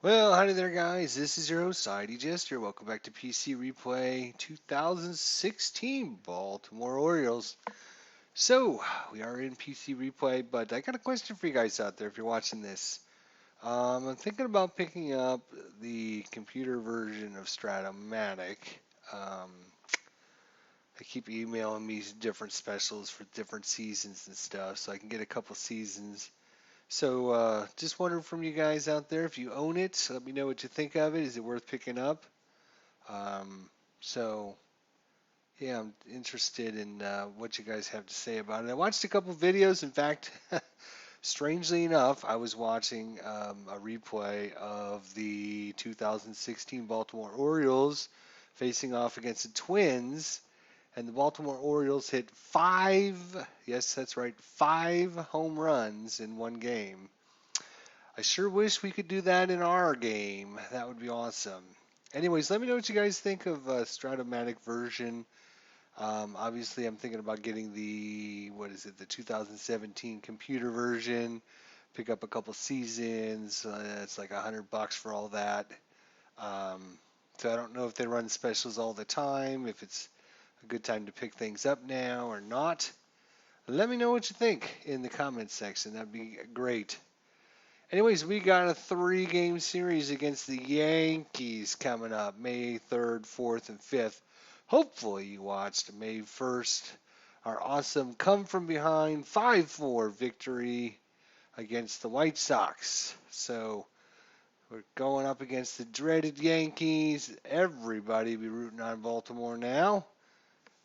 Well, howdy there, guys. This is your host, ID Jester. Welcome back to PC Replay 2016 Baltimore Orioles. So, we are in PC Replay, but I got a question for you guys out there if you're watching this. I'm thinking about picking up the computer version of Stratomatic. Um, they keep emailing me different specials for different seasons and stuff, so I can get a couple seasons. So, just wondering from you guys out there if you own it, let me know what you think of it. Is it worth picking up? Um, so, yeah, I'm interested in what you guys have to say about it. I watched a couple videos. In fact, strangely enough, I was watching a replay of the 2016 Baltimore Orioles facing off against the Twins, and the Baltimore Orioles hit five, yes, that's right, 5 home runs in one game. I sure wish we could do that in our game. That would be awesome. Anyways, let me know what you guys think of Stratomatic version. Obviously, I'm thinking about getting the 2017 computer version. Pick up a couple seasons. It's like $100 for all that. So I don't know if they run specials all the time, if it's a good time to pick things up now or not. Let me know what you think in the comments section. That'd be great. Anyways, we got a 3-game series against the Yankees coming up May 3rd, 4th, and 5th. Hopefully, you watched May 1st, our awesome come from behind 5-4 victory against the White Sox. So, we're going up against the dreaded Yankees. Everybody be rooting on Baltimore now,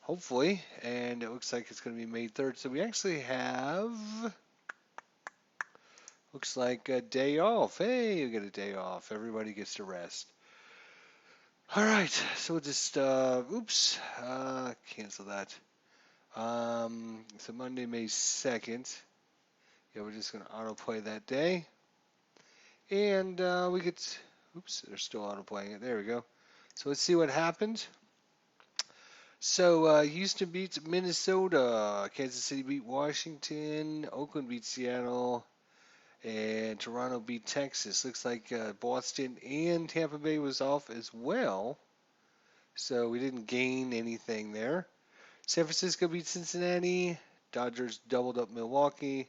hopefully. And it looks like it's going to be May 3rd. So, we actually have. Looks like a day off. Hey, you get a day off. Everybody gets to rest. All right, so we'll just, cancel that. So Monday, May 2nd. Yeah, we're just going to autoplay that day. And we get, they're still autoplaying it. There we go. So let's see what happened. So Houston beats Minnesota. Kansas City beat Washington. Oakland beat Seattle. And Toronto beat Texas. Looks like Boston and Tampa Bay was off as well. So we didn't gain anything there. San Francisco beat Cincinnati. Dodgers doubled up Milwaukee.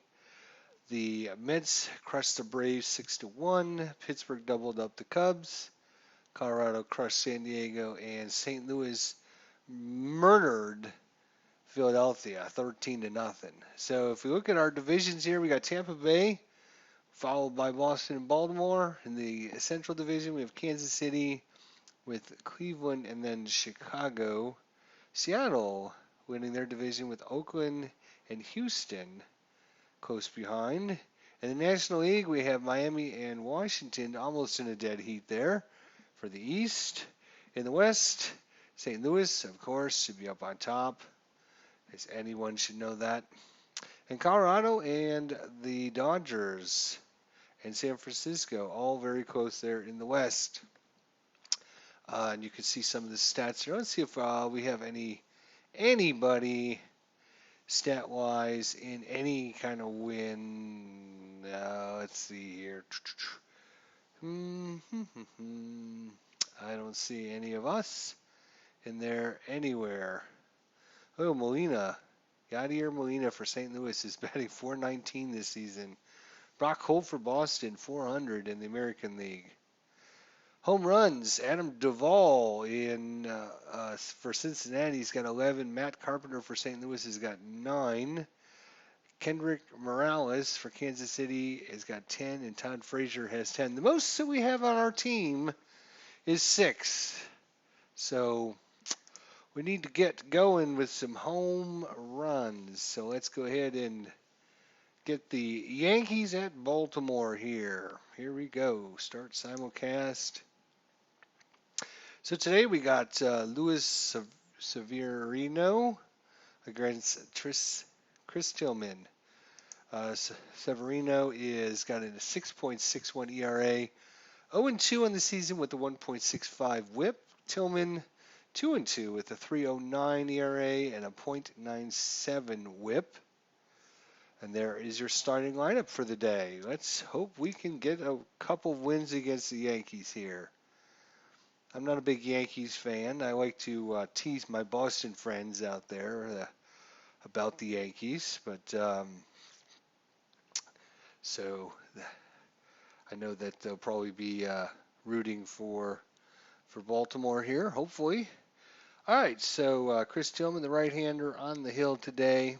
The Mets crushed the Braves 6-1. Pittsburgh doubled up the Cubs. Colorado crushed San Diego. And St. Louis murdered Philadelphia 13-0. So if we look at our divisions here, we got Tampa Bay followed by Boston and Baltimore. In the Central Division, we have Kansas City with Cleveland and then Chicago. Seattle winning their division with Oakland and Houston close behind. In the National League, we have Miami and Washington almost in a dead heat there for the East. In the West, St. Louis, of course, should be up on top, as anyone should know that. And Colorado and the Dodgers and San Francisco, all very close there in the West. And you can see some of the stats here. Let's see if we have anybody stat-wise in any kind of win. Let's see here. I don't see any of us in there anywhere. Oh, Molina. Yadier Molina for St. Louis is batting .419 this season. Brock Holt for Boston, 400 in the American League. Home runs, Adam Duvall for Cincinnati, he's got 11. Matt Carpenter for St. Louis has got 9. Kendrick Morales for Kansas City has got 10, and Todd Frazier has 10. The most that we have on our team is 6. So we need to get going with some home runs. So let's go ahead and get the Yankees at Baltimore here. Here we go. Start simulcast. So today we got Luis Severino against Chris Tillman. Severino is got a 6.61 ERA, 0-2 on the season with a 1.65 WHIP. Tillman 2-2 with a 3.09 ERA and a .97 WHIP. And there is your starting lineup for the day. Let's hope we can get a couple wins against the Yankees here. I'm not a big Yankees fan. I like to tease my Boston friends out there about the Yankees, but so I know that they'll probably be rooting for Baltimore here, hopefully. All right, so Chris Tillman, the right-hander, on the hill today.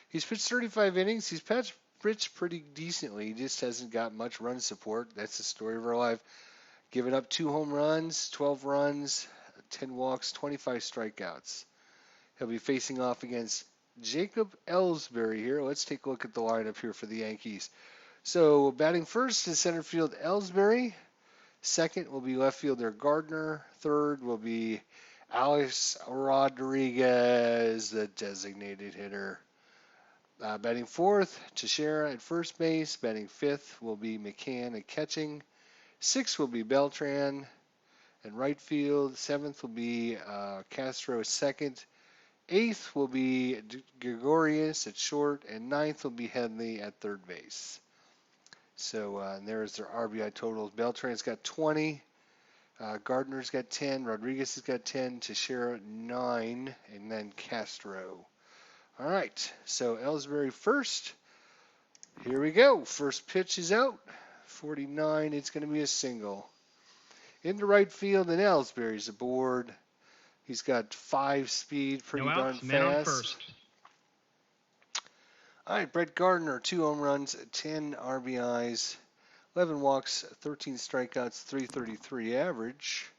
He's pitched 35 innings. He's pitched pretty decently. He just hasn't got much run support. That's the story of our life. Given up 2 home runs, 12 runs, 10 walks, 25 strikeouts. He'll be facing off against Jacob Ellsbury here. Let's take a look at the lineup here for the Yankees. So batting first in center field, Ellsbury. Second will be left fielder Gardner. Third will be Alex Rodriguez, the designated hitter. Batting fourth, Teixeira at first base. Batting fifth will be McCann at catching. Sixth will be Beltran in right field. Seventh will be Castro at second. Eighth will be Gregorius at short. And ninth will be Headley at third base. So there's their RBI totals. Beltran's got 20. Gardner's got 10. Rodriguez has got 10. Teixeira 9. And then Castro. All right, so Ellsbury first. Here we go. First pitch is out. 49. It's going to be a single. Into right field, and Ellsbury's aboard. He's got 5 speed, pretty darn fast. All right, Brett Gardner, 2 home runs, 10 RBIs, 11 walks, 13 strikeouts, 333 average.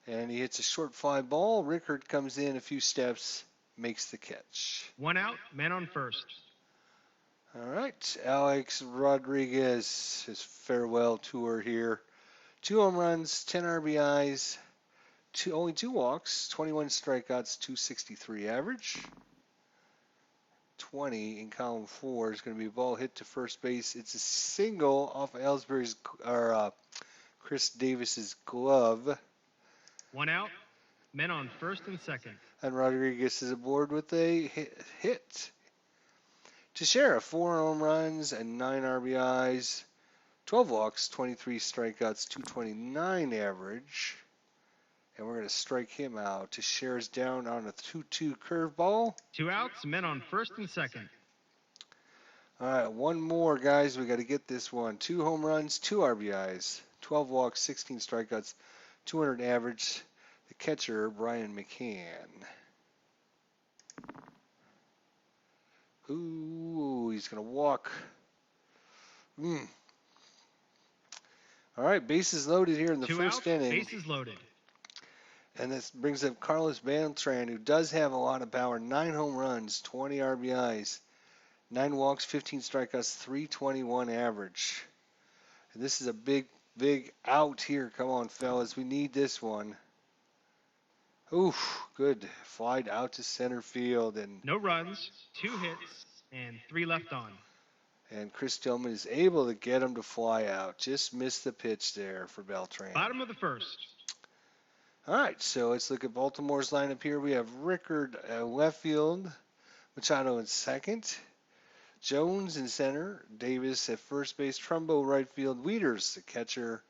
And he hits a short fly ball. Rickard comes in a few steps, makes the catch. 1 out, man on first. All right, Alex Rodriguez, his farewell tour here. 2 home runs, 10 RBIs, only 2 walks, 21 strikeouts, 263 average. 20 in column 4 is going to be a ball hit to first base. It's a single off of Ellsbury's or Chris Davis's glove. 1 out, men on first and second. And Rodriguez is aboard with a hit. Teixeira, 4 home runs and 9 RBIs, 12 walks, 23 strikeouts, 229 average. And we're going to strike him out. Teixeira's down on a 2-2 curveball. 2 outs, men on first and second. All right, one more, guys. We got to get this one. 2 home runs, 2 RBIs, 12 walks, 16 strikeouts, 200 average. The catcher, Brian McCann. Ooh, he's going to walk. All right, bases loaded here in the first inning. Bases loaded. And this brings up Carlos Beltran, who does have a lot of power. 9 home runs, 20 RBIs, 9 walks, 15 strikeouts, 321 average. And this is a big out here. Come on, fellas. We need this one. Oof, good. Flied out to center field. And no runs, 2 hits, and 3 left on. And Chris Tillman is able to get him to fly out. Just missed the pitch there for Beltran. Bottom of the first. All right, so let's look at Baltimore's lineup here. We have Rickard left field, Machado in second, Jones in center, Davis at first base, Trumbo right field, Wieters the catcher.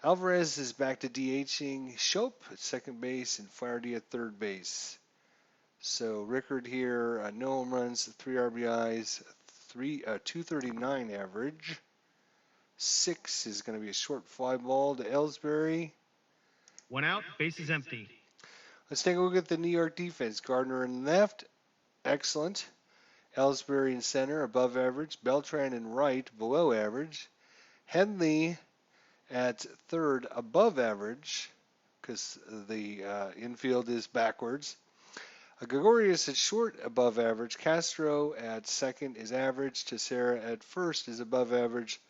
Alvarez is back to DHing, Shope at second base, and Flaherty at third base. So Rickard here, no home runs, 3 RBIs, 239 average. 6 is going to be a short fly ball to Ellsbury. 1 out, base is empty. Let's take a look at the New York defense. Gardner in left, excellent. Ellsbury in center, above average. Beltran in right, below average. Headley at third, above average, because the infield is backwards. Gregorius at short, above average. Castro at second is average. Teixeira at first is above average.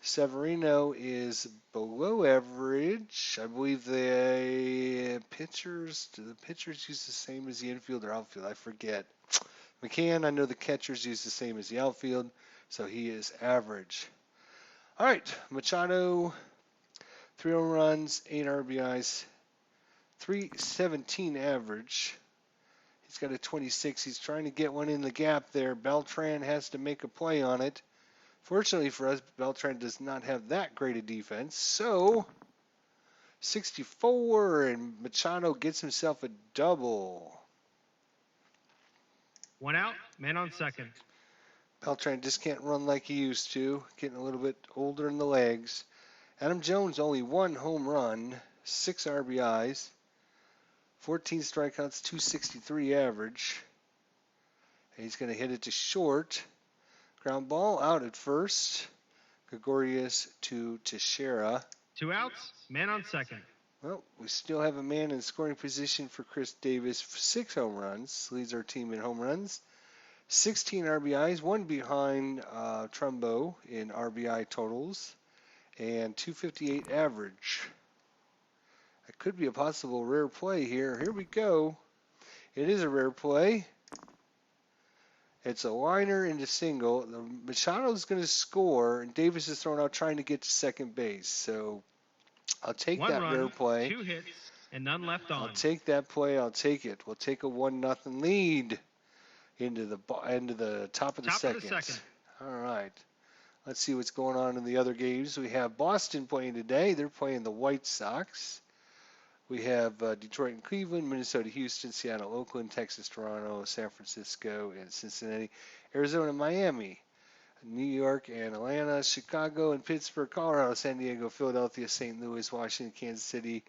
Severino is below average. I believe the pitchers use the same as the infield or outfield. I forget. McCann, I know the catchers use the same as the outfield, so he is average. All right, Machado, 3 home runs, 8 RBIs, 317 average. He's got a 26. He's trying to get one in the gap there. Beltran has to make a play on it. Fortunately for us, Beltran does not have that great a defense. So, 64, and Machado gets himself a double. 1 out, man on second. Beltran just can't run like he used to, getting a little bit older in the legs. Adam Jones only 1 home run, 6 RBIs, 14 strikeouts, 263 average. And he's going to hit it to short. Ground ball out at first. Gregorius to Teixeira. 2 outs, man on second. Well, we still have a man in scoring position for Chris Davis. 6 home runs, leads our team in home runs. 16 RBIs, 1 behind Trumbo in RBI totals, and 258 average. That could be a possible rare play here. Here we go. It is a rare play. It's a liner into single. Machado's going to score, and Davis is thrown out trying to get to second base. So I'll take 1 that run, rare play. 2 hits, and none left on. I'll take that play. I'll take it. We'll take a 1-0 lead into the top of the second. All right. Let's see what's going on in the other games. We have Boston playing today. They're playing the White Sox. We have Detroit and Cleveland, Minnesota, Houston, Seattle, Oakland, Texas, Toronto, San Francisco, and Cincinnati, Arizona, Miami, New York and Atlanta, Chicago and Pittsburgh, Colorado, San Diego, Philadelphia, St. Louis, Washington, Kansas City,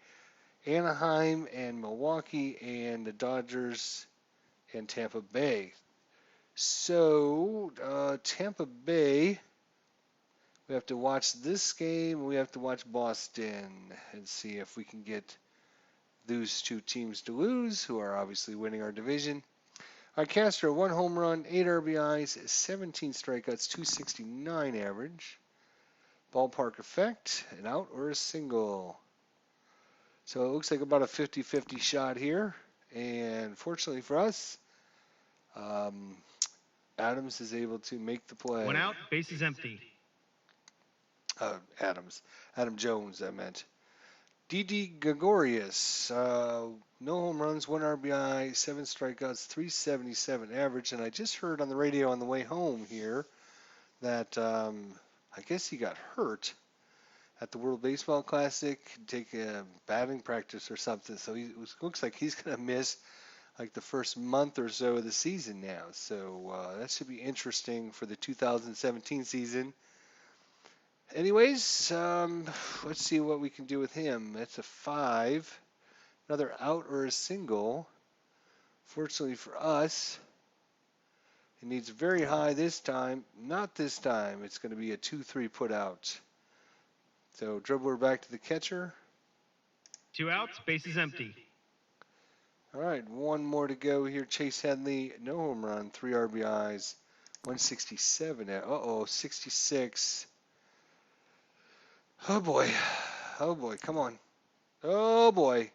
Anaheim, and Milwaukee, and the Dodgers and Tampa Bay. So, Tampa Bay, we have to watch this game. We have to watch Boston and see if we can get those two teams to lose, who are obviously winning our division. All right, Castro, 1 home run, 8 RBIs, 17 strikeouts, 269 average. Ballpark effect, an out or a single. So it looks like about a 50-50 shot here. And fortunately for us, Adams is able to make the play. 1 out, base is empty. Adam Jones, I meant. Didi Gregorius, no home runs, 1 RBI, 7 strikeouts, 377 average. And I just heard on the radio on the way home here that I guess he got hurt at the World Baseball Classic, take a batting practice or something. So looks like he's going to miss like the first month or so of the season now. So that should be interesting for the 2017 season. Anyways, let's see what we can do with him. That's a 5. Another out or a single. Fortunately for us, it needs very high this time. Not this time. It's going to be a 2-3 put out. So dribbler back to the catcher. 2 outs, base is empty. All right, 1 more to go here. Chase Headley, no home run, 3 RBIs, 167. 66. Oh boy, come on. Oh boy.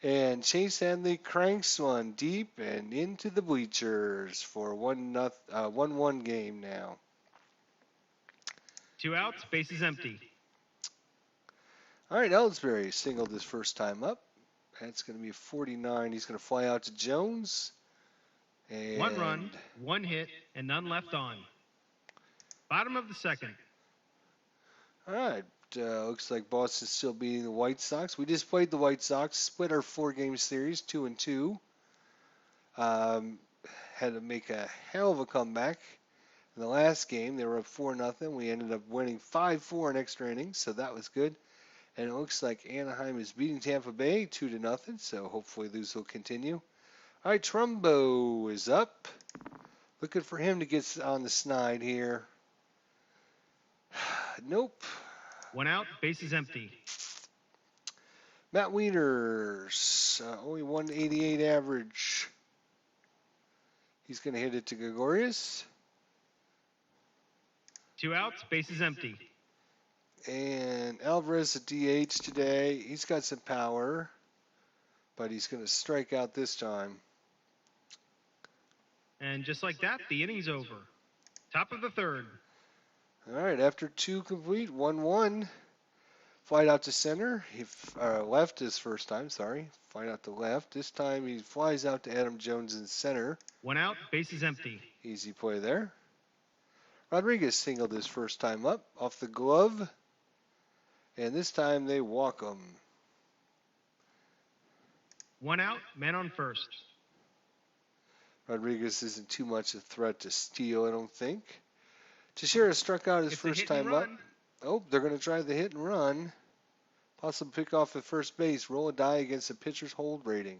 And Chase Headley cranks one deep and into the bleachers for 1-1 game now. 2 outs, base is empty. All right, Ellsbury singled his first time up. That's going to be a 49. He's going to fly out to Jones. And 1 run, 1 hit, and none left on. Bottom of the second. All right. Looks like Boston's still beating the White Sox. We just played the White Sox, split our 4-game series, 2-2. Had to make a hell of a comeback in the last game. They were up 4-0. We ended up winning 5-4 in extra innings, so that was good. And it looks like Anaheim is beating Tampa Bay 2-0, so hopefully those will continue. All right, Trumbo is up. Looking for him to get on the snide here. Nope. 1 out, base is empty. Matt Wieters, only 188 average. He's going to hit it to Gregorius. 2 outs, base is empty. And Alvarez at DH today. He's got some power, but he's going to strike out this time. And just like that, the inning's over. Top of the third. All right, after 2 complete, 1-1. Flied out to center. Left his first time, sorry. Flied out to left. This time he flies out to Adam Jones in center. 1 out, bases empty. Easy play there. Rodriguez singled his first time up off the glove. And this time they walk him. 1 out, man on first. Rodriguez isn't too much a threat to steal, I don't think. Teixeira struck out his It's first a hit and time up. run. Oh, they're going to try the hit and run. Possible pick off at first base. Roll a die against the pitcher's hold rating.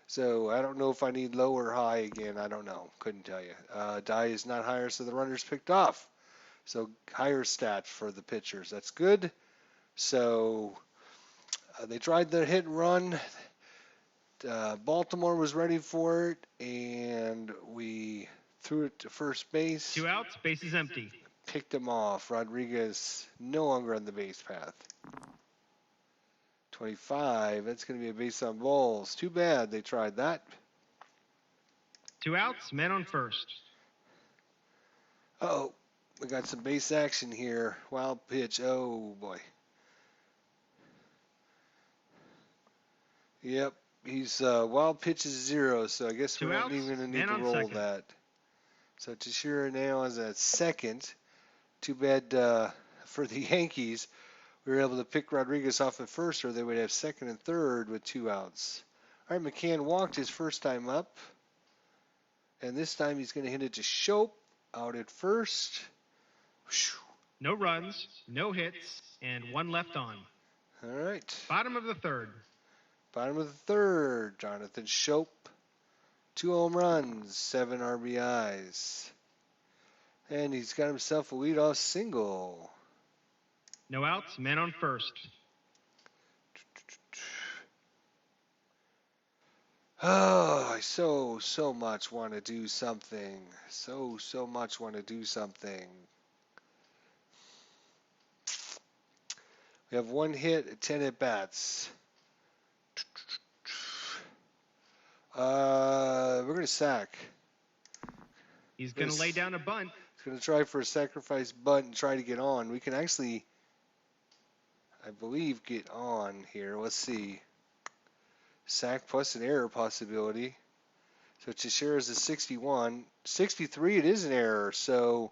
So I don't know if I need low or high again. I don't know. Couldn't tell you. Die is not higher, so the runner's picked off. So higher stats for the pitchers. That's good. So they tried the hit and run. Baltimore was ready for it, and we threw it to first base. 2 outs, bases empty. Picked him off. Rodriguez no longer on the base path. 25. That's going to be a base on balls. Too bad they tried that. 2 outs, man on first. Uh-oh. We got some base action here. Wild pitch. Oh, boy. Yep. He's wild pitch is 0, so I guess 2 we're not outs, even going to need man to on roll second. that. So Teixeira now is at second. Too bad for the Yankees. We were able to pick Rodriguez off at first, or they would have second and third with 2 outs. All right, McCann walked his first time up. And this time he's going to hit it to Shope out at first. Whew. No runs, no hits, and 1 left on. All right. Bottom of the third. Bottom of the third. Jonathan Shope. 2 home runs, 7 RBIs. And he's got himself a leadoff single. No outs, man on first. Oh, I so much want to do something. So much want to do something. We have 1 hit, 10 at bats. We're going to sack. He's going to lay down a bunt. He's going to try for a sacrifice bunt and try to get on. We can actually, I believe, get on here. Let's see. Sack plus an error possibility. So Teixeira's a 61. 63, it is an error. So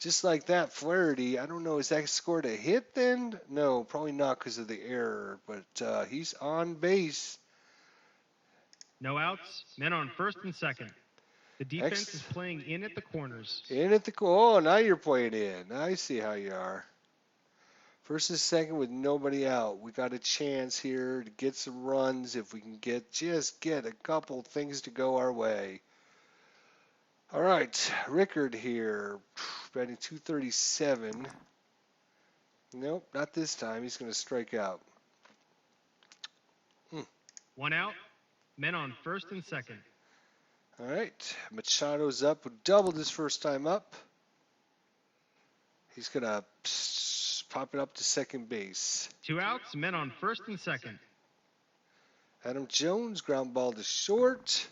just like that, Flaherty, I don't know, is that scored a hit then? No, probably not because of the error. But he's on base. No outs, men on first and second. The defense is playing in at the corners. In at the oh, now you're playing in. I see how you are. First and second with nobody out. We got a chance here to get some runs if we can just get a couple things to go our way. All right, Rickard here, batting .237. Nope, not this time. He's going to strike out. 1 out, men on first and second. All right, Machado's up, doubled his first time up. He's going to pop it up to second base. 2 outs, men on first and second. Adam Jones, ground ball to short.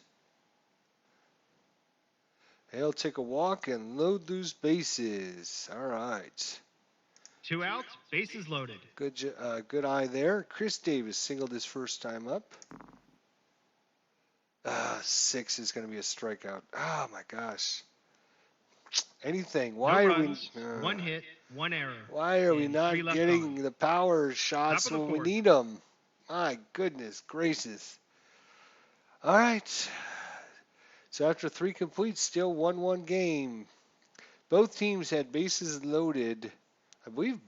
He'll take a walk and load those bases. All right. 2 outs, bases loaded. Good eye there. Chris Davis singled his first time up. 6 is going to be a strikeout. Oh, my gosh. Anything. Why no are runs, we... 1 hit, 1 error. Why are we not getting the power shots when we need them? My goodness gracious. All right. So after 3 complete, still 1-1 game. Both teams had bases loaded, I believe,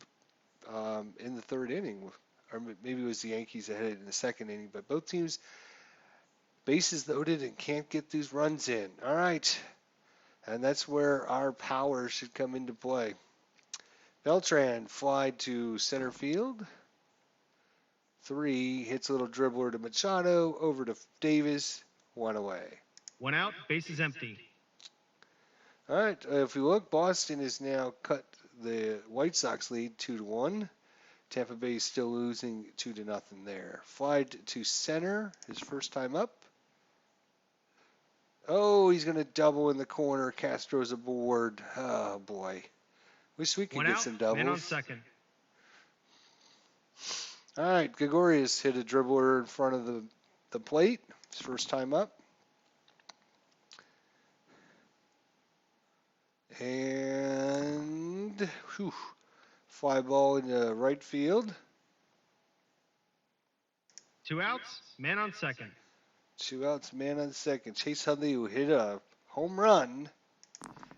in the 3rd inning. Or maybe it was the Yankees that had it in the 2nd inning. But both teams, bases loaded and can't get these runs in. All right. And that's where our power should come into play. Beltran fly to center field. 3, hits a little dribbler to Machado, over to Davis, 1 away. 1 out, bases empty. All right, if we look, Boston has now cut the White Sox lead 2-1. Tampa Bay is still losing 2-0 there. Fly to center, his first time up. Oh, he's going to double in the corner. Castro's aboard. Oh, boy. Wish we could 1 get out, some doubles. man on second. All right, Gregorius hit a dribbler in front of the plate. His first time up. And whew, fly ball into right field. 2 outs, man on second. 2 outs, man on second. Chase Hundley, who hit a home run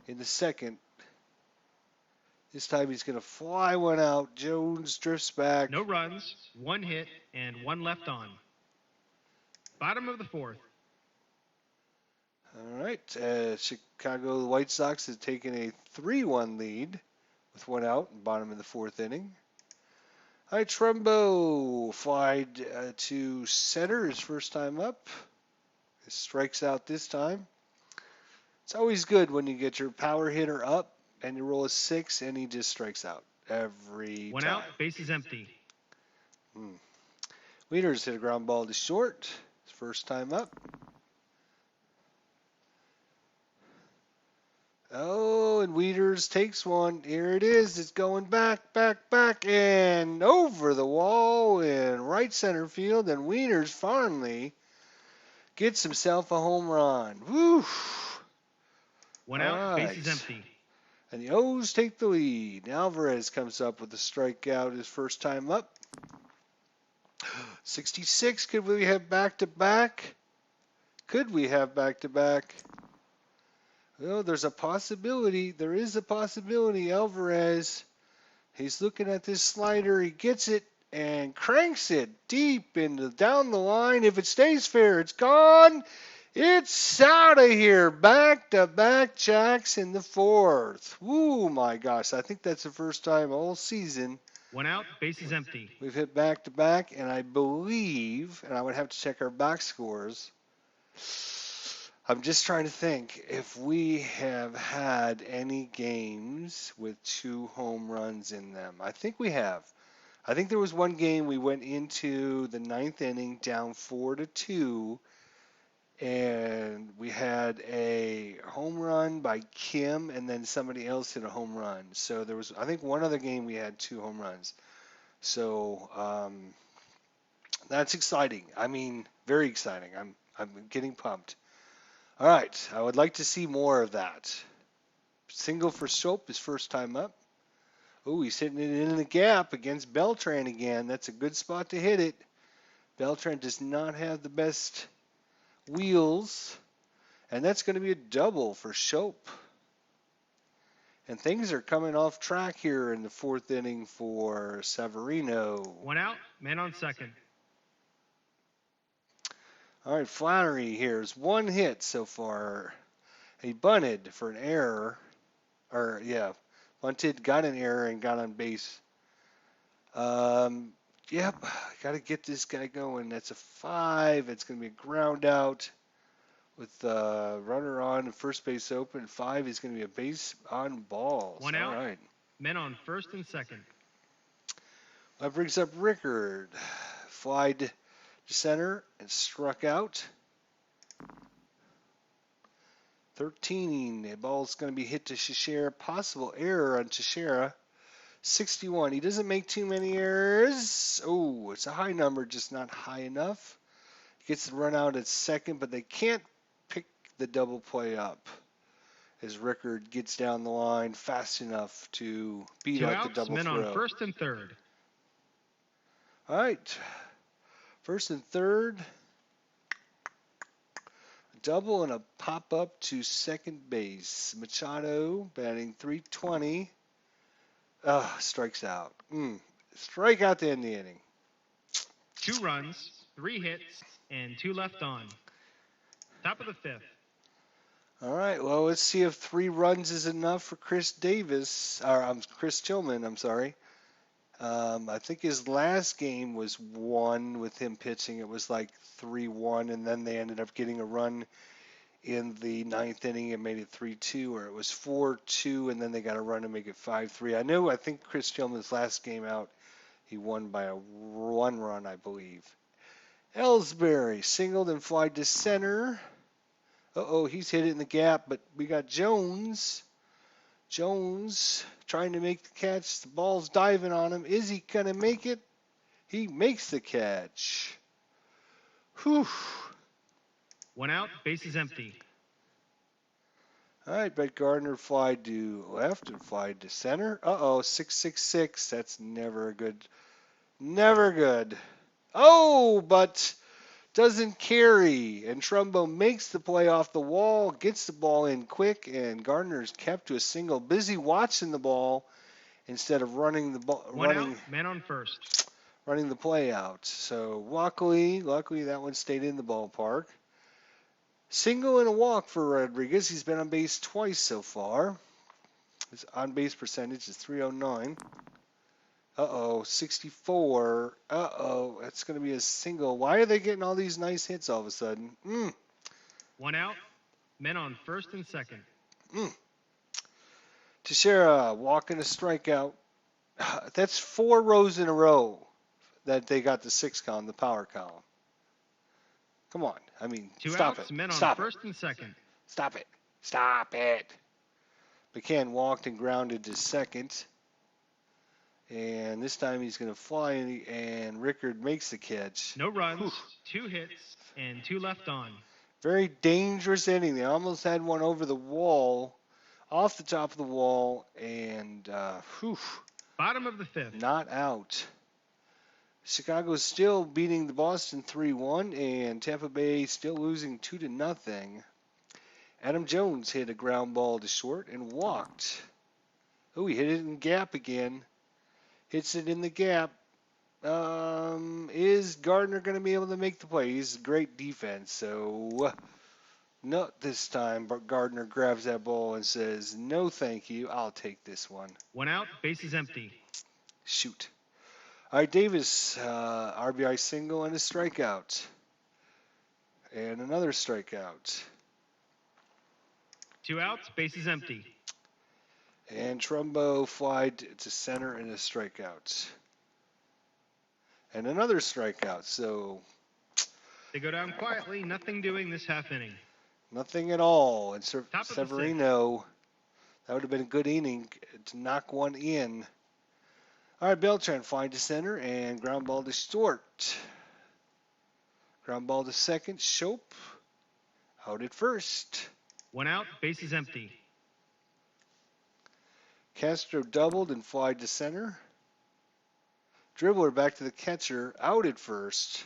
in the second. This time he's going to fly one out. Jones drifts back. No runs, 1 hit, and 1 left on. Bottom of the 4th. All right, Chicago White Sox has taken a 3-1 lead with 1 out in bottom of the 4th inning. All right, Trumbo flied to center his first time up. He strikes out this time. It's always good when you get your power hitter up and you roll a 6 and he just strikes out every 1 time. out, bases empty. Wieters hit a ground ball to short. His first time up. Oh, and Wieters takes one. Here it is. It's going back, and over the wall in right center field. And Wieters finally gets himself a home run. Woo! 1 All out, right. bases empty. And the O's take the lead. Alvarez comes up with a strikeout his first time up. 66. Could we have back-to-back? Could we have back-to-back? Well, there's a possibility. There is a possibility. Alvarez, he's looking at this slider. He gets it and cranks it deep down the line. If it stays fair, it's gone. It's out of here. Back-to-back jacks in the 4th. Woo, my gosh. I think that's the first time all season 1 out, bases empty. we've hit back-to-back, and I believe, and I would have to check our box scores, I'm just trying to think if we have had any games with 2 home runs in them. I think we have. I think there was one game we went into the 9th inning down 4-2, and we had a home run by Kim, and then somebody else hit a home run. So there was, I think, one other game we had 2 home runs. So that's exciting. I mean, very exciting. I'm getting pumped. All right, I would like to see more of that. Single for Soap, his first time up. Oh, he's hitting it in the gap against Beltran again. That's a good spot to hit it. Beltran does not have the best wheels, and that's going to be a double for Soap. And things are coming off track here in the 4th inning for Severino. 1 out, man on second. All right, Flannery here's 1 hit so far. He bunted for an error. Bunted, got an error, and got on base. Yep, got to get this guy going. That's a 5. It's going to be a ground out with runner on and first base open. 5 is going to be a base on balls. 1 out, All right. men on first and second. That brings up Rickard. Flied to center and struck out. 13. The ball's going to be hit to Teixeira. Possible error on Teixeira. 61. He doesn't make too many errors. Oh, it's a high number, just not high enough. He gets the run out at second, but they can't pick the double play up as Rickard gets down the line fast enough to beat 2 out outs, the double men throw. on first and third. All right. First and third. Double and a pop up to second base. Machado batting .320. Strikes out. Strike out to end the inning. 2 runs, 3 hits, and 2 left on. Top of the 5th. All right. Well, let's see if 3 runs is enough for Chris Tillman. I'm sorry. I think his last game was 1 with him pitching. It was like 3-1, and then they ended up getting a run in the 9th inning and made it 3-2, or it was 4-2, and then they got a run to make it 5-3. I think Chris Tillman's last game out, he won by 1 run, I believe. Ellsbury singled and flied to center. He's hit it in the gap, but we got Jones. Jones trying to make the catch. The ball's diving on him. Is he going to make it? He makes the catch. Whew. 1 out, bases empty. All right, Brett Gardner fly to left and fly to center. Uh-oh, 666. That's never good. Never good. Oh, but doesn't carry. And Trumbo makes the play off the wall, gets the ball in quick, and Gardner's kept to a single. Busy watching the ball instead of running the ball, 1 out, man on first. running the play out. So luckily that one stayed in the ballpark. Single and a walk for Rodriguez. He's been on base twice so far. His on base percentage is .309. Uh-oh, 64. Uh-oh, that's going to be a single. Why are they getting all these nice hits all of a sudden? 1 out, men on first and second. Teixeira walking a strikeout. That's 4 rows in a row that they got the 6 count, the power column. Come on. I mean, 2 stop outs, it. men on Stop first it. and second. Stop it. Stop it. McCann walked and grounded to second. And this time he's going to fly, and Rickard makes the catch. No runs, Whew. 2 hits, and 2 left on. Very dangerous inning. They almost had one over the wall, off the top of the wall, and Bottom of the 5th. not out. Chicago's still beating the Boston 3-1, and Tampa Bay still losing 2-0. Adam Jones hit a ground ball to short and walked. Oh, he hit it in gap again. Hits it in the gap. Is Gardner going to be able to make the play? He's great defense, so not this time. But Gardner grabs that ball and says, "No, thank you. I'll take this one." 1 out, bases empty. Shoot. All right, Davis, RBI single and a strikeout. And another strikeout. 2 outs, bases empty. And Trumbo fly to center and a strikeout. And another strikeout. So They go down quietly, nothing doing this half inning. nothing at all. And Top of the Severino, that would have been a good inning to knock one in. All right, Beltran flying to center and ground ball to short. Ground ball to second. Shope out at first. 1 out, bases empty. Castro doubled and flied to center. Dribbler back to the catcher, out at first.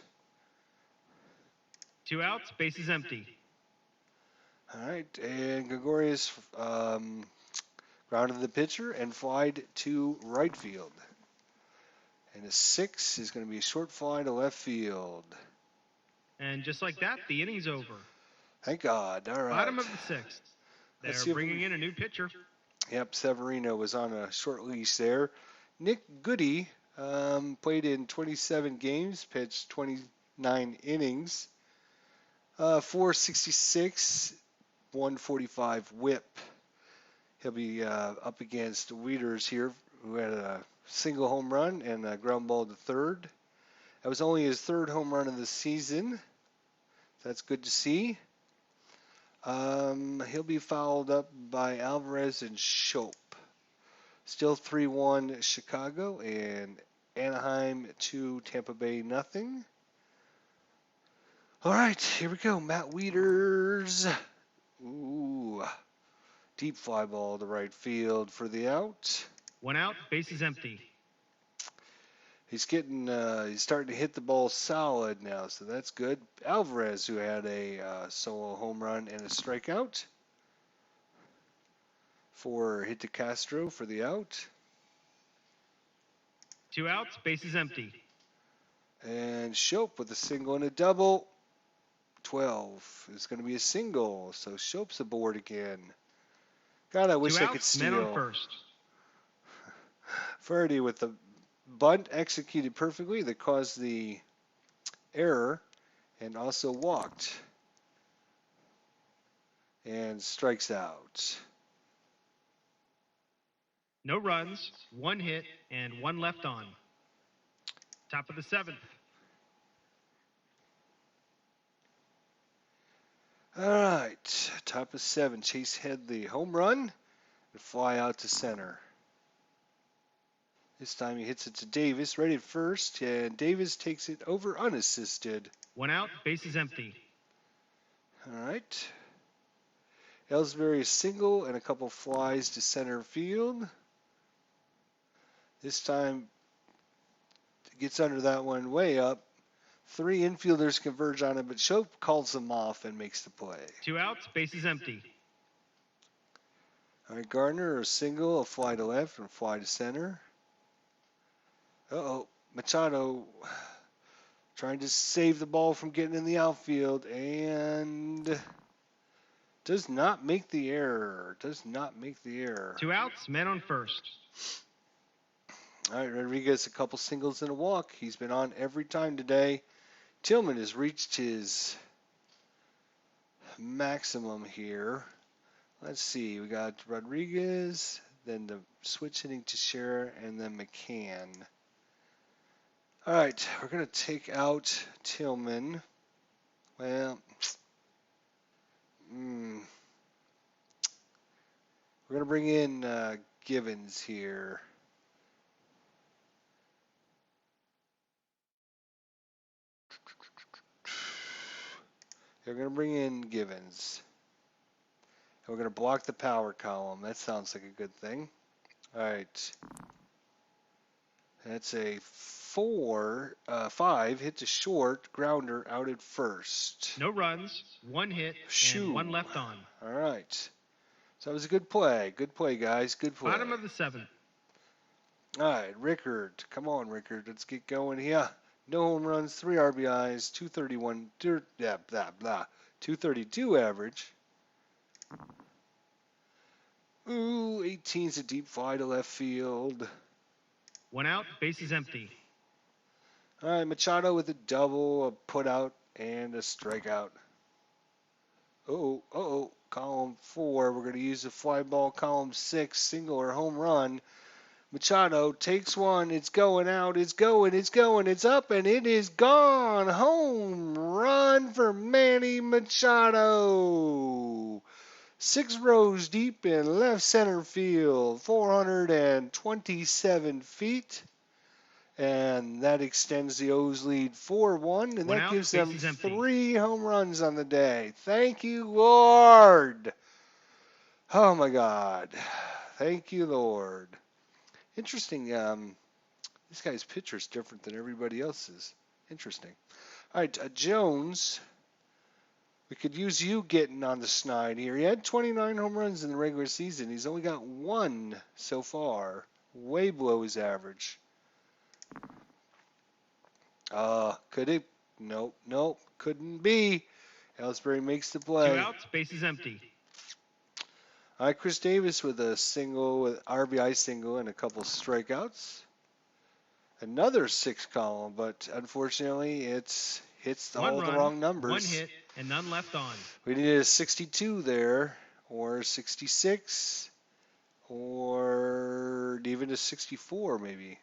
2 outs, bases empty. All right, and Gregorius grounded the pitcher and flied to right field. And a 6 is going to be a short fly to left field. And just like that, the inning's over. Thank God. All right. Bottom of the 6th. They're bringing in a new pitcher. Yep, Severino was on a short leash there. Nick Goody played in 27 games, pitched 29 innings, 466, 145 whip. He'll be up against Wieters here, who had a single home run and a ground ball to third. That was only his 3rd home run of the season. That's good to see. He'll be fouled up by Alvarez and Shope. Still 3-1 Chicago, and Anaheim 2, Tampa Bay nothing. All right, here we go. Matt Wieters. Ooh, deep fly ball to right field for the out. 1 out, bases empty. He's starting to hit the ball solid now, so that's good. Alvarez, who had a solo home run and a strikeout, for hit to Castro for the out. 2 outs, bases empty. And Shope with a single and a double. 12 is going to be a single, so Shope's aboard again. God, I wish I could steal. Men on first. Faraday with the bunt executed perfectly that caused the error, and also walked and strikes out. No runs, 1 hit, and 1 left on. Top of the 7th. All right, top of 7. Chase had the home run and fly out to center. This time he hits it to Davis, right at first, and Davis takes it over unassisted. 1 out, bases empty. All right. Ellsbury is single and a couple flies to center field. This time gets under that one way up. 3 infielders converge on him, but Shope calls them off and makes the play. 2 outs, bases empty. All right, Gardner, a single, a fly to left, and a fly to center. Uh-oh, Machado trying to save the ball from getting in the outfield, and does not make the error. 2 outs, men on first. All right, Rodriguez, a couple singles and a walk. He's been on every time today. Tillman has reached his maximum here. Let's see. We got Rodriguez, then the switch hitting to Scherer, and then McCann. All right, we're going to take out Tillman. Well, we're going to bring in Givens here. We're going to bring in Givens. And we're going to block the power column. That sounds like a good thing. All right. That's a 5 hit to short, grounder out at first. No runs, 1 hit, and 1 left on. All right. So that was a good play. Good play, guys. Good play. Bottom of the 7th. All right, Rickard. Come on, Rickard. Let's get going here. No home runs, 3 RBIs, 231, 232 average. Ooh, 18's a deep fly to left field. 1 out, bases empty. All right, Machado with a double, a put out, and a strikeout. Column 4. We're going to use the fly ball. Column 6, single or home run. Machado takes one. It's going out. It's going. It's up, and it is gone. Home run for Manny Machado. 6 rows deep in left center field. 427 feet. And that extends the O's lead 4-1, and that gives them 3 home runs on the day. Thank you, Lord. Oh, my God. Thank you, Lord. Interesting. This guy's pitcher is different than everybody else's. Interesting. All right, Jones. We could use you getting on the snide here. He had 29 home runs in the regular season. He's only got 1 so far. Way below his average. Could it? Nope. Couldn't be. Ellsbury makes the play. 2 outs, bases empty. All right, Chris Davis with a single, with RBI single and a couple strikeouts. Another 6 column, but unfortunately it hits all the wrong numbers. 1 hit and none left on. We needed a 62 there, or 66, or even a 64 maybe.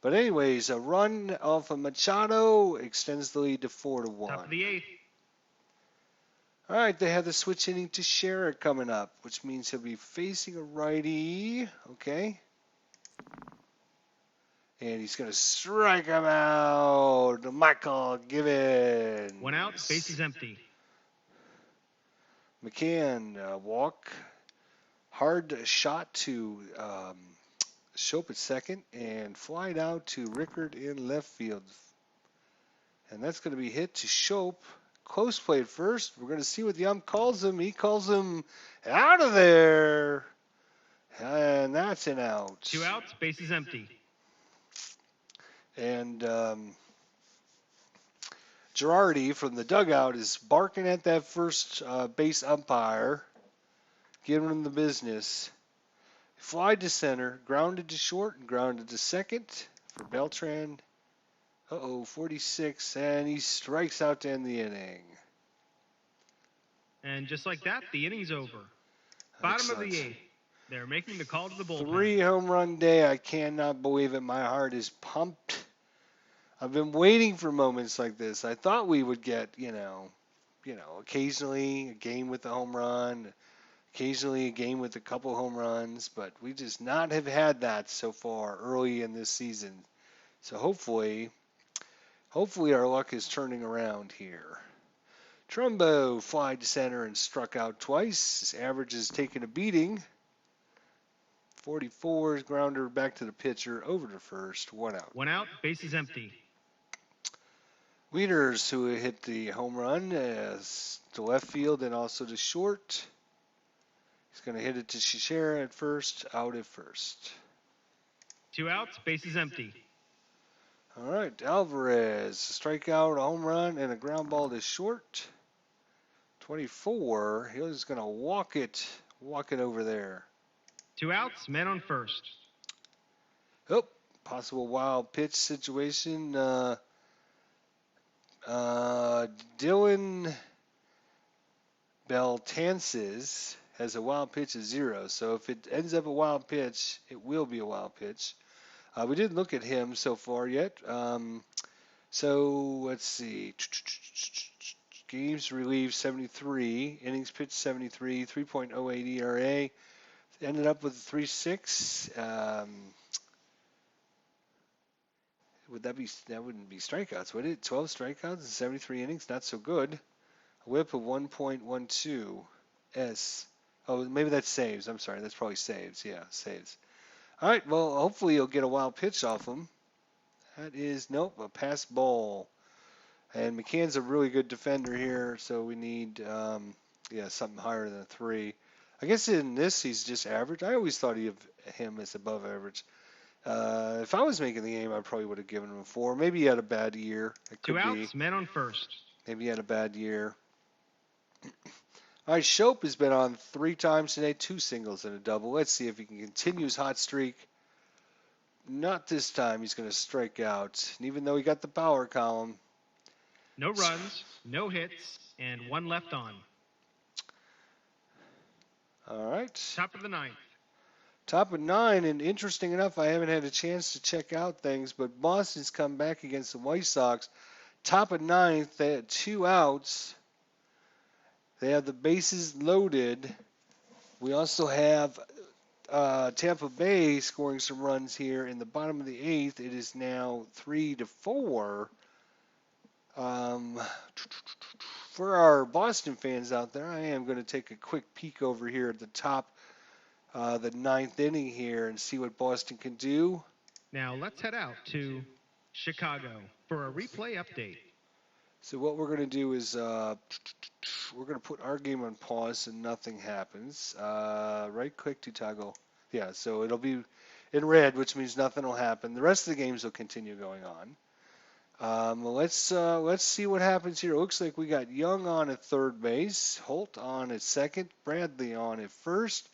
But anyways, a run off of Machado extends the lead to 4-1. Top of the 8th. All right, they have the switch hitting to Scherer coming up, which means he'll be facing a righty. Okay. And he's going to strike him out. Michael Givens. 1 out, bases empty. McCann, walk. Hard shot to Shope at second, and fly out to Rickard in left field. And that's going to be hit to Shope. Close play at first. We're going to see what the ump calls him. He calls him out of there. And that's an out. 2 outs, bases empty. And Girardi from the dugout is barking at that first base umpire, giving him the business. Fly to center, grounded to short, and grounded to second for Beltran. 46, and he strikes out to end the inning. And just like that, the inning's over. Bottom of the 8th. They're making the call to the bullpen. 3 home run day. I cannot believe it. My heart is pumped. I've been waiting for moments like this. I thought we would get, occasionally a game with a home run, Occasionally a game with a couple home runs, but we just not have had that so far early in this season. So hopefully our luck is turning around here. Trumbo fly to center and struck out twice. His average is taking a beating. 44 grounder back to the pitcher, over to first, 1 out. 1 out, bases empty. Wieners, who hit the home run, to left field and also to short. He's going to hit it to Shishera at first, out at first. 2 outs, bases empty. All right, Alvarez, strikeout, a home run, and a ground ball to short. 24, he's going to walk it over there. 2 outs, men on first. Oh, possible wild pitch situation. Dylan Beltances has a wild pitch of 0, so if it ends up a wild pitch, it will be a wild pitch. We didn't look at him so far yet. So let's see. Games relieved 73, innings pitched 73, 3.08 ERA. Ended up with 3.6. That wouldn't be strikeouts, would it? 12 strikeouts and 73 innings, not so good. A whip of 1.12 S. Oh, maybe that's saves. I'm sorry, that's probably saves. Yeah, saves. All right, well, hopefully you'll get a wild pitch off him. That is, nope, a pass ball. And McCann's a really good defender here, so we need, something higher than a 3. I guess in this he's just average. I always thought of him as above average. If I was making the game, I probably would have given him a 4. Maybe he had a bad year. It could 2 be. outs, men on first. Maybe he had a bad year. All right, Shope has been on 3 times today, 2 singles and a double. Let's see if he can continue his hot streak. Not this time. He's going to strike out. And even though he got the power column. No runs, no hits, and 1 left on. All right. Top of the 9th. Top of 9, and interesting enough, I haven't had a chance to check out things, but Boston's come back against the White Sox. Top of 9th, they had 2 outs. They have the bases loaded. We also have Tampa Bay scoring some runs here in the bottom of the 8th. It is now 3-4. For our Boston fans out there, I am going to take a quick peek over here at the top, the 9th inning here, and see what Boston can do. Now let's head out to Chicago for a replay update. So what we're going to do is we're going to put our game on pause and nothing happens. Right click to toggle. Yeah, so it'll be in red, which means nothing will happen. The rest of the games will continue going on. Let's see what happens here. It looks like we got Young on at third base, Holt on at second, Bradley on at first.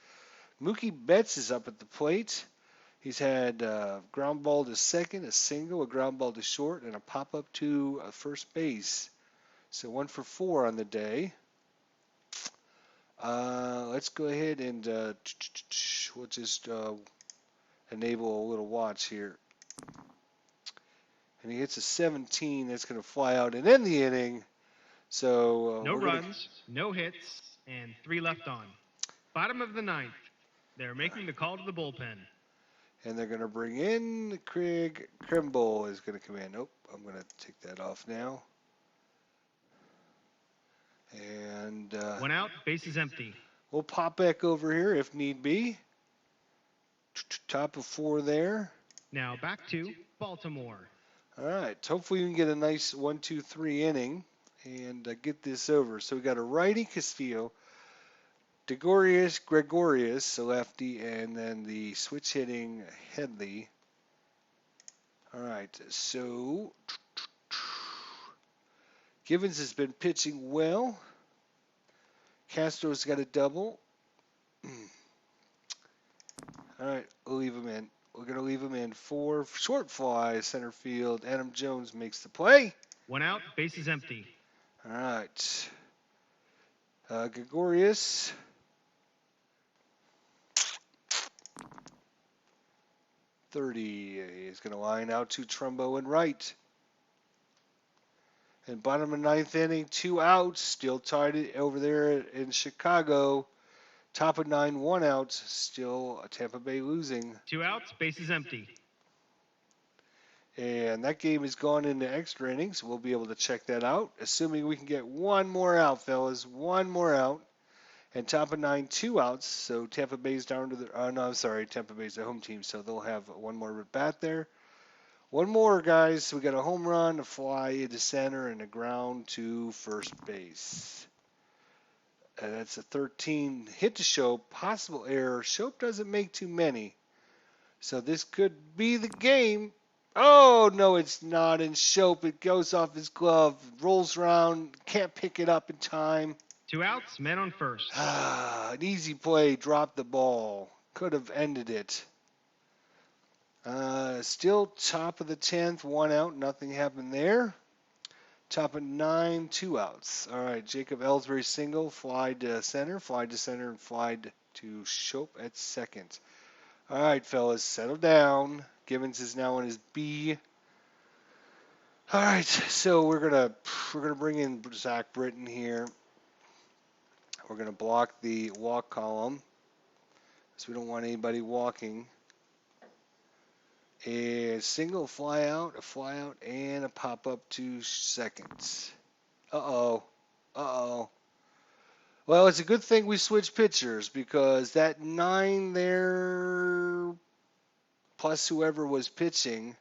Mookie Betts is up at the plate. He's had a ground ball to second, a single, a ground ball to short, and a pop-up to first base. So 1 for 4 on the day. Let's go ahead and we'll just enable a little watch here. And he hits a 17. That's going to fly out and end the inning. So no runs, no hits, and 3 left on. Bottom of the 9th. They're making the call to the bullpen. And they're going to bring in Craig Krimble is going to come in. Nope, I'm going to take that off now. And 1 out, bases empty. We'll pop back over here if need be. Top of 4 there. Now back to Baltimore. All right, hopefully we can get a nice 1-2-3 inning and get this over. So we got a righty, Castillo, Gregorius, a lefty, and then the switch hitting Headley. All right, so Givens has been pitching well. Castro's got a double. All right, we'll leave him in. We're going to leave him in. 4 short fly, center field. Adam Jones makes the play. 1 out, bases empty. All right. Gregorius. He's going to line out to Trumbo and right. And bottom of 9th inning, 2 outs. Still tied over there in Chicago. Top of 9, 1 out. Still Tampa Bay losing. 2 outs, bases empty. And that game has gone into extra innings. We'll be able to check that out, assuming we can get one more out, fellas. One more out. And top of 9, 2 outs. So Tampa Bay's down to the. No, I'm sorry. Tampa Bay's the home team, so they'll have one more at bat there. One more, guys. We got a home run, a fly into center, and a ground to first base. And that's a 13 hit to Shope. Possible error. Shope doesn't make too many. So this could be the game. Oh, no, it's not. And Shope, it goes off his glove, rolls around, can't pick it up in time. 2 outs, men on first. An easy play, dropped the ball. Could have ended it. Still top of the 10th, 1 out, nothing happened there. Top of 9, 2 outs. All right, Jacob Ellsbury single, fly to center, and fly to Shope at second. All right, fellas, settle down. Gibbons is now on his B. All right, so we're gonna bring in Zach Britton here. We're gonna block the walk column, so we don't want anybody walking. A single fly out, a fly out, and a pop up to second. Uh oh. Well, it's a good thing we switched pitchers because that 9 there plus whoever was pitching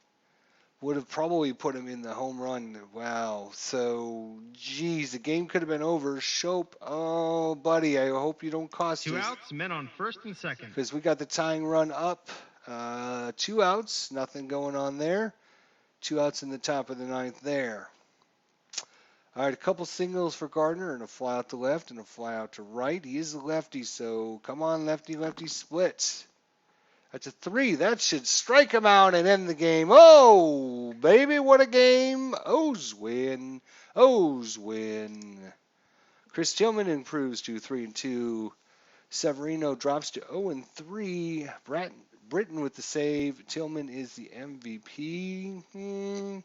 would have probably put him in the home run. Wow. So, geez, the game could have been over. Shope, oh, buddy, I hope you don't cost 2 us. outs, men on first and second. Because we got the tying run up. 2 outs, nothing going on there. 2 outs in the top of the 9th there. All right, a couple singles for Gardner and a fly out to left and a fly out to right. He is a lefty, so come on, lefty splits. That's a 3. That should strike him out and end the game. Oh, baby, what a game. O's win. Chris Tillman improves to 3-2. Severino drops to 0-3. Britton with the save. Tillman is the MVP.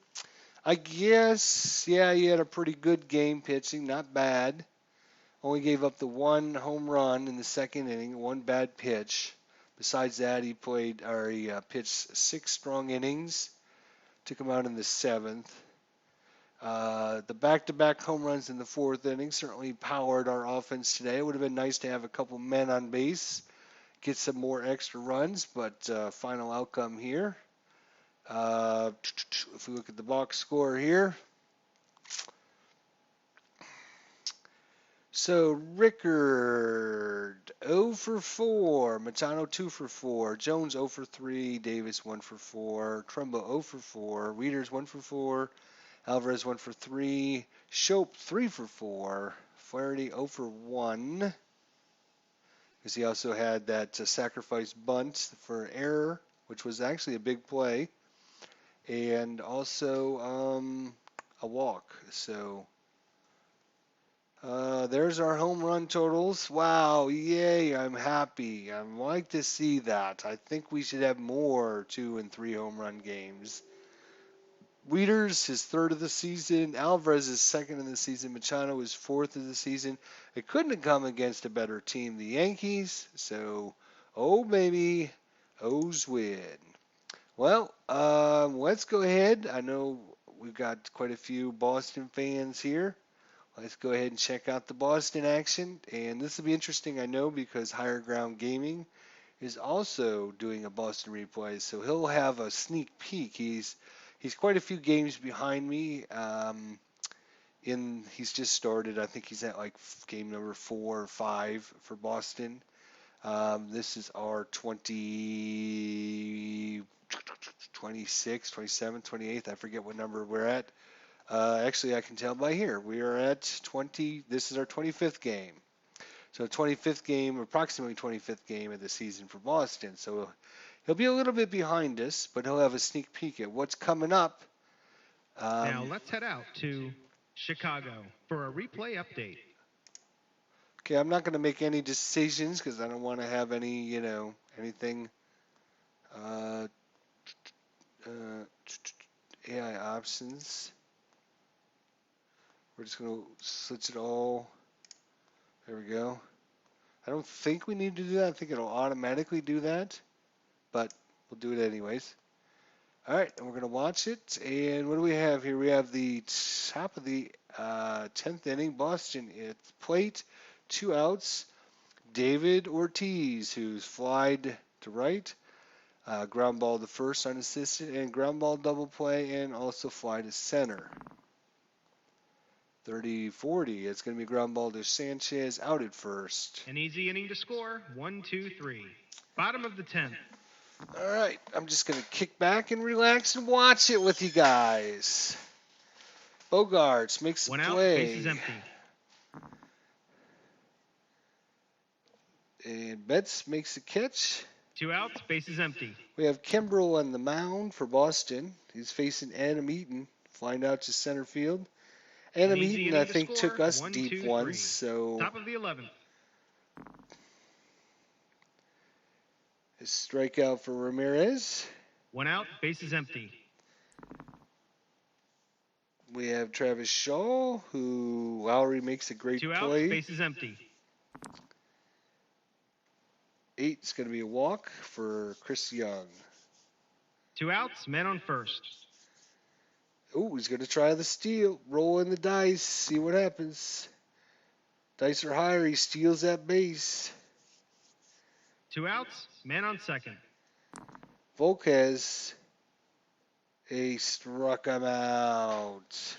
I guess, yeah, he had a pretty good game pitching, not bad. Only gave up the 1 home run in the second inning, 1 bad pitch. Besides that, he pitched 6 strong innings. Took him out in the 7th. The back-to-back home runs in the 4th inning certainly powered our offense today. It would have been nice to have a couple men on base, get some more extra runs, but final outcome here. If we look at the box score here. So Rickard 0 for 4, Matano 2 for 4, Jones 0 for 3, Davis 1 for 4, Trumbo 0 for 4, Wieters 1 for 4, Alvarez 1 for 3, Shope 3 for 4, Flaherty 0 for 1, because he also had that sacrifice bunt for error, which was actually a big play, and also a walk. So there's our home run totals. Wow, yay, I'm happy. I like to see that. I think we should have more 2 and 3 home run games. Wieters, his 3rd of the season. Alvarez is 2nd in the season. Machado is 4th of the season. It couldn't have come against a better team, the Yankees. So, oh, baby, O's win. Well, let's go ahead. I know we've got quite a few Boston fans here. Let's go ahead and check out the Boston action. And this will be interesting, I know, because Higher Ground Gaming is also doing a Boston replay. So he'll have a sneak peek. He's quite a few games behind me. He's just started. I think he's at like game number 4 or 5 for Boston. This is our 26, 27, 28. I forget what number we're at. Actually, I can tell by here. We are at 20. This is our 25th game. So 25th game, approximately 25th game of the season for Boston. So he'll be a little bit behind us, but he'll have a sneak peek at what's coming up. Now let's head out to Chicago for a replay update. Okay, I'm not going to make any decisions because I don't want to have any, anything. AI options. We're just going to switch it all. There we go. I don't think we need to do that. I think it'll automatically do that, but we'll do it anyways. All right, and we're going to watch it. And what do we have here? We have the top of the 10th inning. Boston at the plate, 2 outs. David Ortiz, who's flied to right, ground ball to first unassisted, and ground ball double play, and also fly to center. 30-40. It's going to be ground ball to Sanchez out at first. An easy inning to score. 1, 2, 3. Bottom of the 10th. All right, I'm just going to kick back and relax and watch it with you guys. Bogarts makes the One out, play. bases empty. And Betts makes the catch. 2 outs, bases empty. We have Kimbrel on the mound for Boston. He's facing Adam Eaton, flying out to center field. Adam Eaton, I think, took us 1, deep 2, once. 3. So Top of the 11th. a strikeout for Ramirez. 1 out, bases empty. We have Travis Shaw, who Lowry makes a great 2 outs, play. bases empty. 8 is going to be a walk for Chris Young. 2 outs, men on first. Oh, he's going to try the steal. Roll in the dice. See what happens. Dice are higher. He steals that base. 2 outs, man on second. Volquez. He struck him out.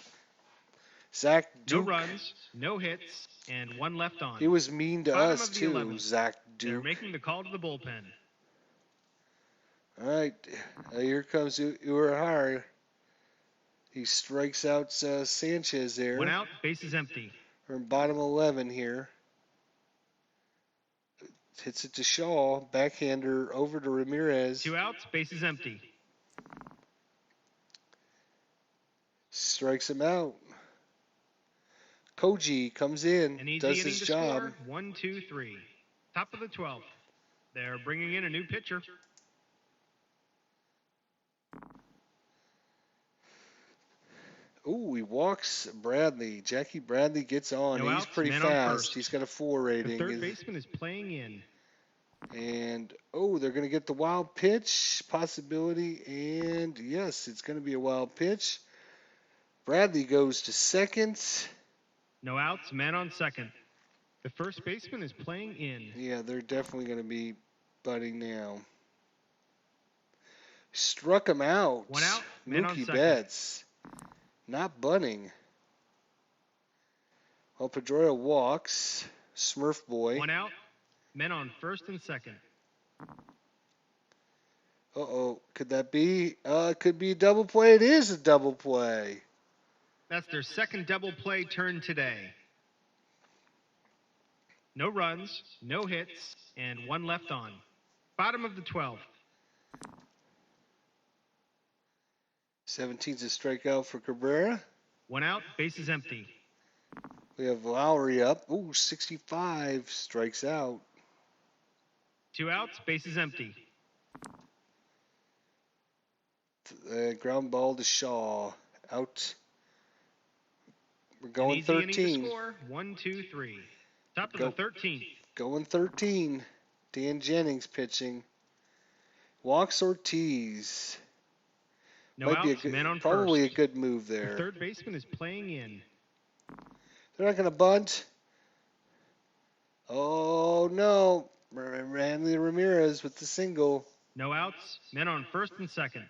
Zach Duke. No runs, no hits, and 1 left on. He was mean to Bottom us, of the too, 11th. Zach They're Duke. making the call to the bullpen. All right. Here comes Urahara. He strikes out Sanchez there. 1 out, bases empty. We're in bottom 11 here. Hits it to Shaw. Backhander over to Ramirez. 2 outs, bases empty. Strikes him out. Koji comes in, An easy does inning his to job. score. 1, 2, 3. Top of the 12th. They're bringing in a new pitcher. Ooh, he walks Bradley. Jackie Bradley gets on. No He's outs, pretty man on fast. first. He's got a 4 The rating. third baseman is playing in. And, they're going to get the wild pitch possibility. And, yes, it's going to be a wild pitch. Bradley goes to second. No outs, man on second. The first baseman is playing in. Yeah, they're definitely going to be butting now. Struck him out. 1 out, man on Mookie second. Betts. Not bunting. Well, Pedroia walks. Smurf boy. 1 out, men on first and second. Could that be? It could be a double play. It is a double play. That's their second double play turn today. No runs, no hits, and 1 left on. Bottom of the 12th. 17's a strikeout for Cabrera. 1 out, bases empty. We have Lowry up. Ooh, 65 strikes out. 2 outs, bases empty. Ground ball to Shaw. Out. We're An going easy inning to 13. score. 1, 2, 3. Top of Go. the 13th. Going 13. Dan Jennings pitching. Walks Ortiz. No Might outs, be men on probably first. a good move The there. third baseman is playing in. They're not going to bunt. Oh, no. Randy Ramirez with the single. No outs, men on first and second.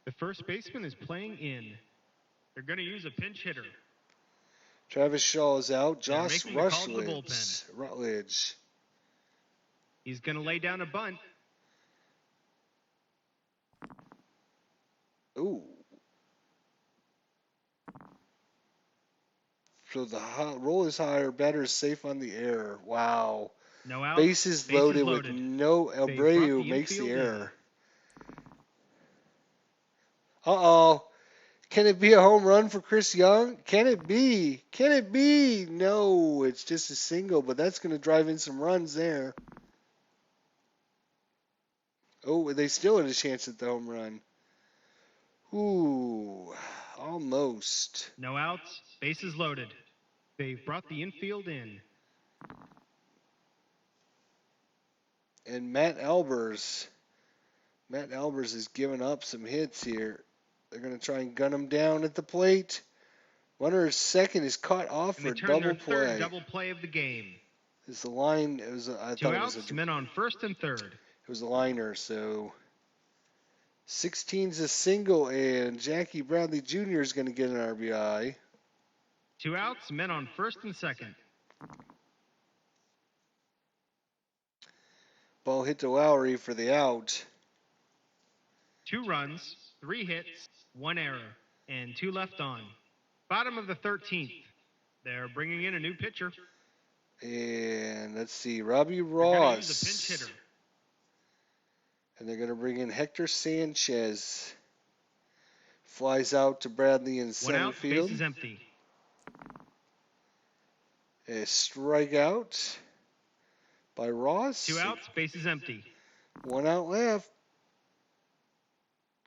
The first baseman is playing in. They're going to use a pinch hitter. Travis Shaw is out. They're Josh making the call to the Rutledge. He's going to lay down a bunt. Ooh. So the roll is higher, better, safe on the air. Wow. No outs. Bases loaded with no Abreu makes the error. Uh-oh. Can it be a home run for Chris Young? Can it be? Can it be? No, it's just a single, but that's going to drive in some runs there. Oh, they still had a chance at the home run. Ooh, almost. No outs, bases loaded. They've brought the infield in. And Matt Albers. Matt Albers is giving up some hits here. They're going to try and gun him down at the plate. Runner at second is caught off And they for a turn their double third play. double play of the game. Is the line? I Two thought it was outs, men on first and third. it was a liner. So 16's a single, and Jackie Bradley Jr. is going to get an RBI. Two outs, men on first and second. Ball hit to Lowry for the out. 2 runs, 3 hits, 1 error, and 2 left on. Bottom of the 13th. They're bringing in a new pitcher. And let's see, Robbie They're going to use a Ross. pinch hitter. And they're going to bring in Hector Sanchez. Flies out to Bradley in 1 center out, field. base is empty. A strikeout by Ross. 2 outs, base is empty. 1 out left.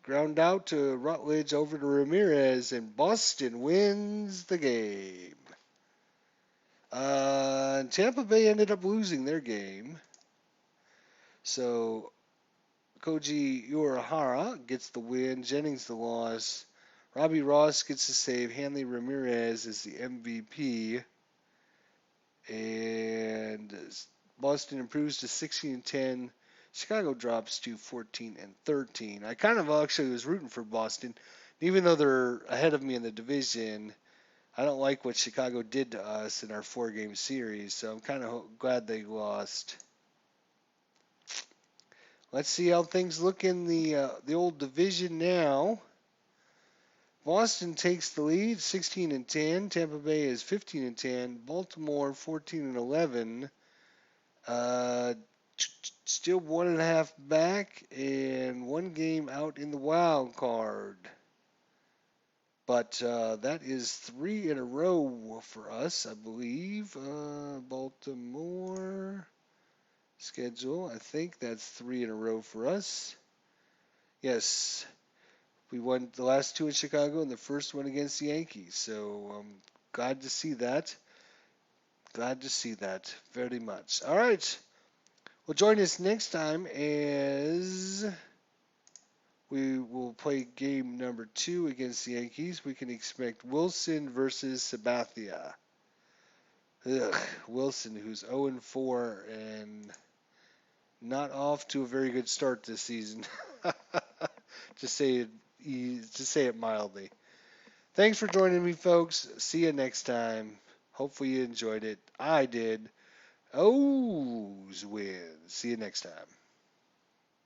Ground out to Rutledge over to Ramirez, and Boston wins the game. Tampa Bay ended up losing their game. So Koji Urahara gets the win, Jennings the loss. Robbie Ross gets the save, Hanley Ramirez is the MVP. And Boston improves to 16-10. Chicago drops to 14-13. I kind of actually was rooting for Boston. Even though they're ahead of me in the division, I don't like what Chicago did to us in our 4-game series, so I'm kind of glad they lost. Let's see how things look in the old division now. Boston takes the lead, 16-10. Tampa Bay is 15-10. Baltimore 14-11. Still 1.5 back and 1 game out in the wild card. But that is 3 in a row for us, I believe. Baltimore schedule. I think that's 3 in a row for us. Yes. We won the last 2 in Chicago and the first one against the Yankees. So I'm glad to see that. Glad to see that very much. All right. Well, join us next time as we will play game number 2 against the Yankees. We can expect Wilson versus Sabathia. Wilson, who's 0-4 and not off to a very good start this season. Just say it mildly. Thanks for joining me, folks. See you next time. Hopefully you enjoyed it. I did. O's win. See you next time.